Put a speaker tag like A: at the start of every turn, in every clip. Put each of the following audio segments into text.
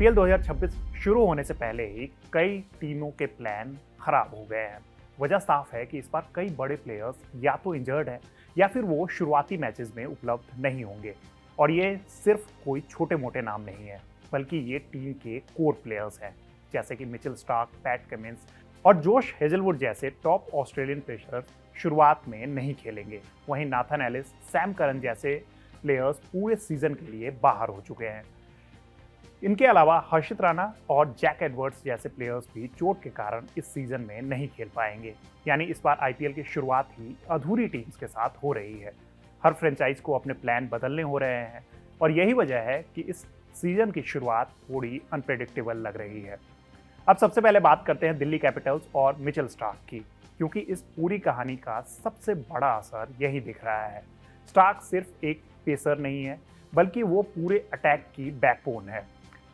A: IPL 2026 शुरू होने से पहले ही कई टीमों के प्लान खराब हो गए हैं। वजह साफ है कि इस बार कई बड़े प्लेयर्स या तो इंजर्ड हैं या फिर वो शुरुआती मैचेस में उपलब्ध नहीं होंगे। और ये सिर्फ कोई छोटे मोटे नाम नहीं है, बल्कि ये टीम के कोर प्लेयर्स हैं, जैसे कि मिचेल स्टार्क, पैट कमिंस और जोश हेजलवुड जैसे टॉप ऑस्ट्रेलियन पेसर्स शुरुआत में नहीं खेलेंगे। वहीं नाथन एलिस, सैम करन जैसे प्लेयर्स पूरे सीजन के लिए बाहर हो चुके हैं। इनके अलावा हर्षित राणा और जैक एडवर्ड्स जैसे प्लेयर्स भी चोट के कारण इस सीजन में नहीं खेल पाएंगे। यानी इस बार आईपीएल की शुरुआत ही अधूरी टीम्स के साथ हो रही है। हर फ्रेंचाइज को अपने प्लान बदलने हो रहे हैं और यही वजह है कि इस सीजन की शुरुआत थोड़ी अनप्रेडिक्टेबल लग रही है। अब सबसे पहले बात करते हैं दिल्ली कैपिटल्स और मिचेल स्टार्क की, क्योंकि इस पूरी कहानी का सबसे बड़ा असर यही दिख रहा है। स्टार्क सिर्फ एक पेसर नहीं है, बल्कि वो पूरे अटैक की बैकबोन है।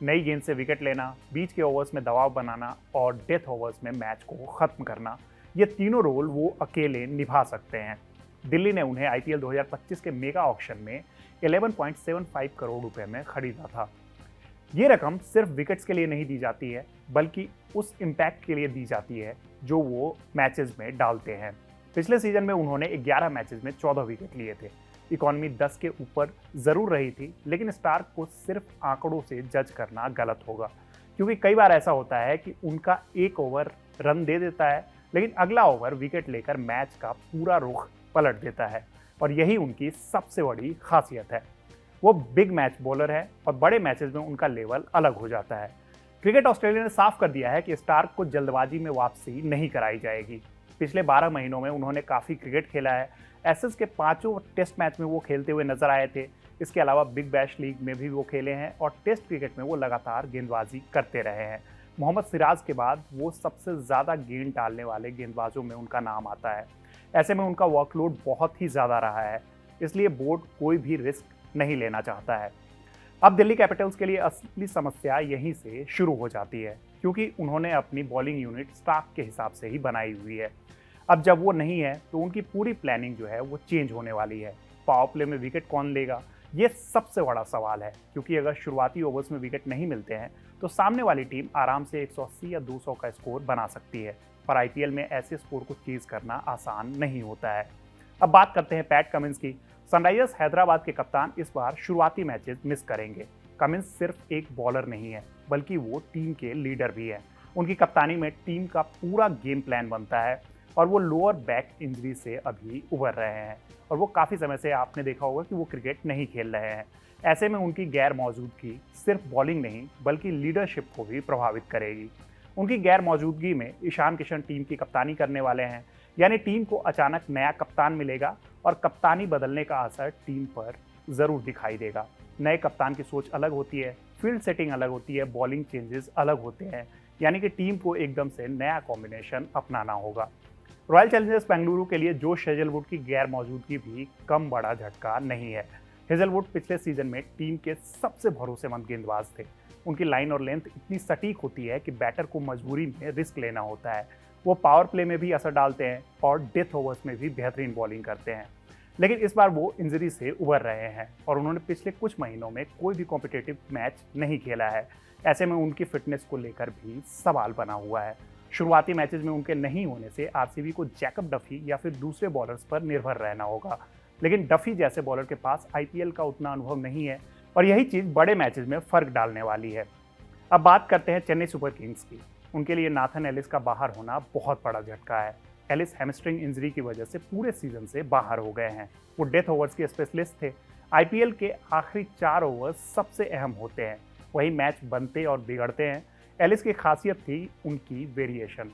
A: नई गेंद से विकेट लेना, बीच के ओवर्स में दबाव बनाना और डेथ ओवर्स में मैच को खत्म करना, ये तीनों रोल वो अकेले निभा सकते हैं। दिल्ली ने उन्हें आईपीएल 2025 के मेगा ऑक्शन में 11.75 करोड़ रुपए में खरीदा था। ये रकम सिर्फ विकेट्स के लिए नहीं दी जाती है, बल्कि उस इम्पैक्ट के लिए दी जाती है जो वो मैचेस में डालते हैं। पिछले सीजन में उन्होंने 11 मैचेस में 14 विकेट लिए थे। इकॉनमी 10 के ऊपर ज़रूर रही थी, लेकिन स्टार्क को सिर्फ आंकड़ों से जज करना गलत होगा, क्योंकि कई बार ऐसा होता है कि उनका एक ओवर रन दे देता है, लेकिन अगला ओवर विकेट लेकर मैच का पूरा रुख पलट देता है। और यही उनकी सबसे बड़ी खासियत है। वो बिग मैच बॉलर है और बड़े मैचेस में उनका लेवल अलग हो जाता है। क्रिकेट ऑस्ट्रेलिया ने साफ कर दिया है कि स्टार्क को जल्दबाजी में वापसी नहीं कराई जाएगी। पिछले 12 महीनों में उन्होंने काफ़ी क्रिकेट खेला है। एसेस के 5 टेस्ट मैच में वो खेलते हुए नजर आए थे। इसके अलावा बिग बैश लीग में भी वो खेले हैं और टेस्ट क्रिकेट में वो लगातार गेंदबाजी करते रहे हैं। मोहम्मद सिराज के बाद वो सबसे ज़्यादा गेंद डालने वाले गेंदबाजों में उनका नाम आता है। ऐसे में उनका वर्कलोड बहुत ही ज़्यादा रहा है, इसलिए बोर्ड कोई भी रिस्क नहीं लेना चाहता है। अब दिल्ली कैपिटल्स के लिए असली समस्या यहीं से शुरू हो जाती है, क्योंकि उन्होंने अपनी बॉलिंग यूनिट स्टार्क के हिसाब से ही बनाई हुई है। अब जब वो नहीं है तो उनकी पूरी प्लानिंग जो है वो चेंज होने वाली है। पावर प्ले में विकेट कौन लेगा, ये सबसे बड़ा सवाल है, क्योंकि अगर शुरुआती ओवर्स में विकेट नहीं मिलते हैं तो सामने वाली टीम आराम से 180 या 200 का स्कोर बना सकती है। पर आईपीएल में ऐसे स्कोर को चेज करना आसान नहीं होता है। अब बात करते हैं पैट कमिंस की। सनराइजर्स हैदराबाद के कप्तान इस बार शुरुआती मैचेस मिस करेंगे। कमिंस सिर्फ एक बॉलर नहीं है, बल्कि वो टीम के लीडर भी है। उनकी कप्तानी में टीम का पूरा गेम प्लान बनता है और वो लोअर बैक इंजरी से अभी उभर रहे हैं और वो काफ़ी समय से आपने देखा होगा कि वो क्रिकेट नहीं खेल रहे हैं। ऐसे में उनकी गैर मौजूदगी सिर्फ बॉलिंग नहीं, बल्कि लीडरशिप को भी प्रभावित करेगी। उनकी गैर मौजूदगी में ईशान किशन टीम की कप्तानी करने वाले हैं, यानी टीम को अचानक नया कप्तान मिलेगा और कप्तानी बदलने का असर टीम पर ज़रूर दिखाई देगा। नए कप्तान की सोच अलग होती है, फील्ड सेटिंग अलग होती है, बॉलिंग चेंजेस अलग होते हैं, यानी कि टीम को एकदम से नया कॉम्बिनेशन अपनाना होगा। रॉयल चैलेंजर्स बेंगलुरु के लिए जोश हेजलवुड की गैर मौजूदगी भी कम बड़ा झटका नहीं है। हेजलवुड पिछले सीजन में टीम के सबसे भरोसेमंद गेंदबाज थे। उनकी लाइन और लेंथ इतनी सटीक होती है कि बैटर को मजबूरी में रिस्क लेना होता है। वो पावर प्ले में भी असर डालते हैं और डेथ ओवर्स में भी बेहतरीन बॉलिंग करते हैं। लेकिन इस बार वो इंजरी से उभर रहे हैं और उन्होंने पिछले कुछ महीनों में कोई भी कॉम्पिटिटिव मैच नहीं खेला है। ऐसे में उनकी फिटनेस को लेकर भी सवाल बना हुआ है। शुरुआती मैचेस में उनके नहीं होने से आरसीबी को जैकब डफी या फिर दूसरे बॉलर्स पर निर्भर रहना होगा। लेकिन डफी जैसे बॉलर के पास आईपीएल का उतना अनुभव नहीं है और यही चीज़ बड़े मैचेस में फ़र्क डालने वाली है। अब बात करते हैं चेन्नई सुपर किंग्स की। उनके लिए नाथन एलिस का बाहर होना बहुत बड़ा झटका है। एलिस हैमस्ट्रिंग इंजरी की वजह से पूरे सीजन से बाहर हो गए हैं। वो डेथ ओवर्स के स्पेशलिस्ट थे। आईपीएल के आखिरी 4 ओवर्स सबसे अहम होते हैं, वही मैच बनते और बिगड़ते हैं। एलिस की खासियत थी उनकी वेरिएशन।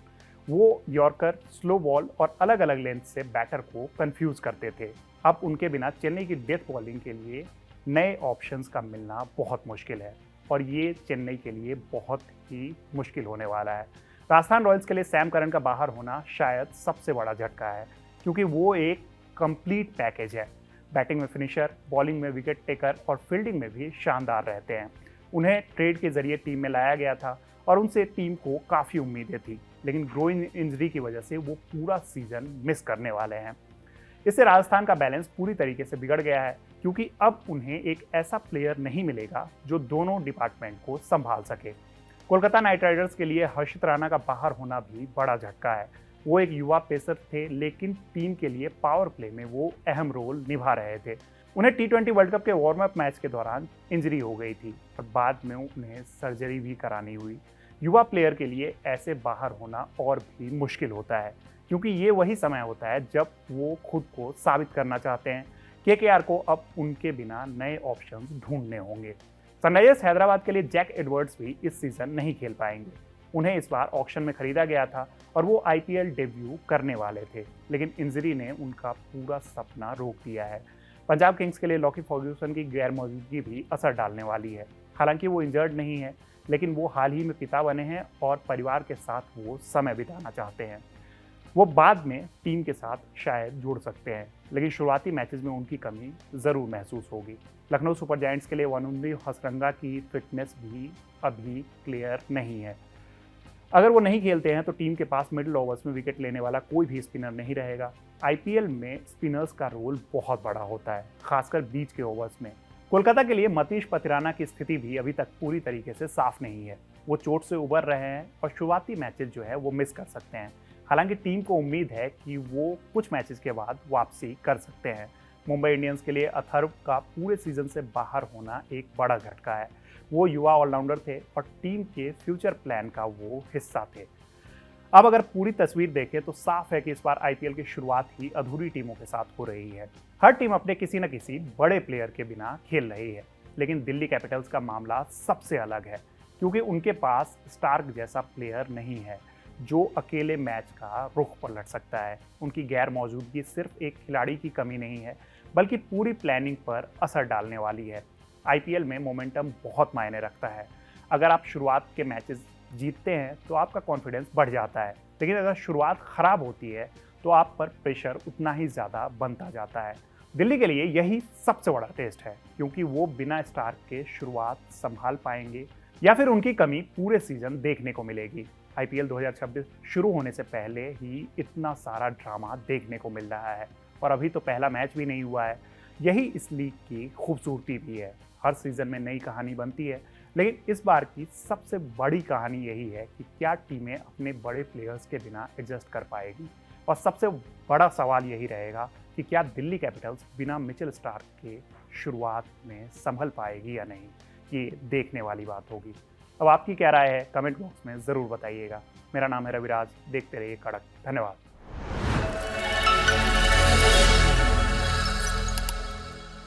A: वो यॉर्कर, स्लो बॉल और अलग अलग लेंथ से बैटर को कंफ्यूज करते थे। अब उनके बिना चेन्नई की डेथ बॉलिंग के लिए नए ऑप्शंस का मिलना बहुत मुश्किल है और ये चेन्नई के लिए बहुत ही मुश्किल होने वाला है। राजस्थान रॉयल्स के लिए सैम करन का बाहर होना शायद सबसे बड़ा झटका है, क्योंकि वो एक कंप्लीट पैकेज है। बैटिंग में फिनिशर, बॉलिंग में विकेट टेकर और फील्डिंग में भी शानदार रहते हैं। उन्हें ट्रेड के जरिए टीम में लाया गया था और उनसे टीम को काफ़ी उम्मीदें थी, लेकिन ग्रोइंग इंजरी की वजह से वो पूरा सीजन मिस करने वाले हैं। इससे राजस्थान का बैलेंस पूरी तरीके से बिगड़ गया है, क्योंकि अब उन्हें एक ऐसा प्लेयर नहीं मिलेगा जो दोनों डिपार्टमेंट को संभाल सके। कोलकाता नाइट राइडर्स के लिए हर्षित राणा का बाहर होना भी बड़ा झटका है। वो एक युवा पेसर थे, लेकिन टीम के लिए पावर प्ले में वो अहम रोल निभा रहे थे। उन्हें T20 वर्ल्ड कप के वार्म अप मैच के दौरान इंजरी हो गई थी और बाद में उन्हें सर्जरी भी करानी हुई। युवा प्लेयर के लिए ऐसे बाहर होना और भी मुश्किल होता है, क्योंकि ये वही समय होता है जब वो खुद को साबित करना चाहते हैं। KKR को अब उनके बिना नए ऑप्शंस ढूंढने होंगे। सनराइजर्स हैदराबाद के लिए जैक एडवर्ड्स भी इस सीजन नहीं खेल पाएंगे। उन्हें इस बार ऑक्शन में खरीदा गया था और वो IPL डेब्यू करने वाले थे, लेकिन इंजरी ने उनका पूरा सपना रोक दिया है। पंजाब किंग्स के लिए लॉकी फर्ग्यूसन की गैर मौजूदगी भी असर डालने वाली है। हालांकि वो इंजर्ड नहीं है, लेकिन वो हाल ही में पिता बने हैं और परिवार के साथ वो समय बिताना चाहते हैं। वो बाद में टीम के साथ शायद जुड़ सकते हैं, लेकिन शुरुआती मैचेस में उनकी कमी ज़रूर महसूस होगी। लखनऊ सुपर जायंट्स के लिए वनुंदी हसरंगा की फिटनेस भी अभी क्लियर नहीं है। अगर वो नहीं खेलते हैं तो टीम के पास मिडिल ओवर्स में विकेट लेने वाला कोई भी स्पिनर नहीं रहेगा। IPL में स्पिनर्स का रोल बहुत बड़ा होता है, खासकर बीच के ओवर्स में। कोलकाता के लिए मतीश पतिराना की स्थिति भी अभी तक पूरी तरीके से साफ नहीं है। वो चोट से उबर रहे हैं और शुरुआती मैचेस जो है वो मिस कर सकते हैं। हालांकि टीम को उम्मीद है कि वो कुछ मैचेस के बाद वापसी कर सकते हैं। मुंबई इंडियंस के लिए अथर्व का पूरे सीजन से बाहर होना एक बड़ा झटका है। वो युवा ऑलराउंडर थे और टीम के फ्यूचर प्लान का वो हिस्सा थे। अब अगर पूरी तस्वीर देखें तो साफ है कि इस बार IPL की शुरुआत ही अधूरी टीमों के साथ हो रही है। हर टीम अपने किसी न किसी बड़े प्लेयर के बिना खेल रही है, लेकिन दिल्ली कैपिटल्स का मामला सबसे अलग है, क्योंकि उनके पास स्टार्क जैसा प्लेयर नहीं है जो अकेले मैच का रुख पलट सकता है। उनकी गैर मौजूदगी सिर्फ एक खिलाड़ी की कमी नहीं है, बल्कि पूरी प्लानिंग पर असर डालने वाली है। IPL में मोमेंटम बहुत मायने रखता है। अगर आप शुरुआत के मैचेस जीतते हैं तो आपका कॉन्फिडेंस बढ़ जाता है, लेकिन अगर शुरुआत खराब होती है तो आप पर प्रेशर उतना ही ज़्यादा बनता जाता है। दिल्ली के लिए यही सबसे बड़ा टेस्ट है, क्योंकि वो बिना स्टार्क के शुरुआत संभाल पाएंगे या फिर उनकी कमी पूरे सीजन देखने को मिलेगी। IPL 2026 शुरू होने से पहले ही इतना सारा ड्रामा देखने को मिल रहा है और अभी तो पहला मैच भी नहीं हुआ है। यही इस लीग की खूबसूरती भी है। हर सीजन में नई कहानी बनती है, लेकिन इस बार की सबसे बड़ी कहानी यही है कि क्या टीमें अपने बड़े प्लेयर्स के बिना एडजस्ट कर पाएगी। और सबसे बड़ा सवाल यही रहेगा कि क्या दिल्ली कैपिटल्स बिना मिचेल स्टार्क के शुरुआत में संभल पाएगी या नहीं। ये देखने वाली बात होगी। अब आपकी क्या राय है, कमेंट बॉक्स में ज़रूर बताइएगा। मेरा नाम है रविराज। देखते रहिए कड़क। धन्यवाद।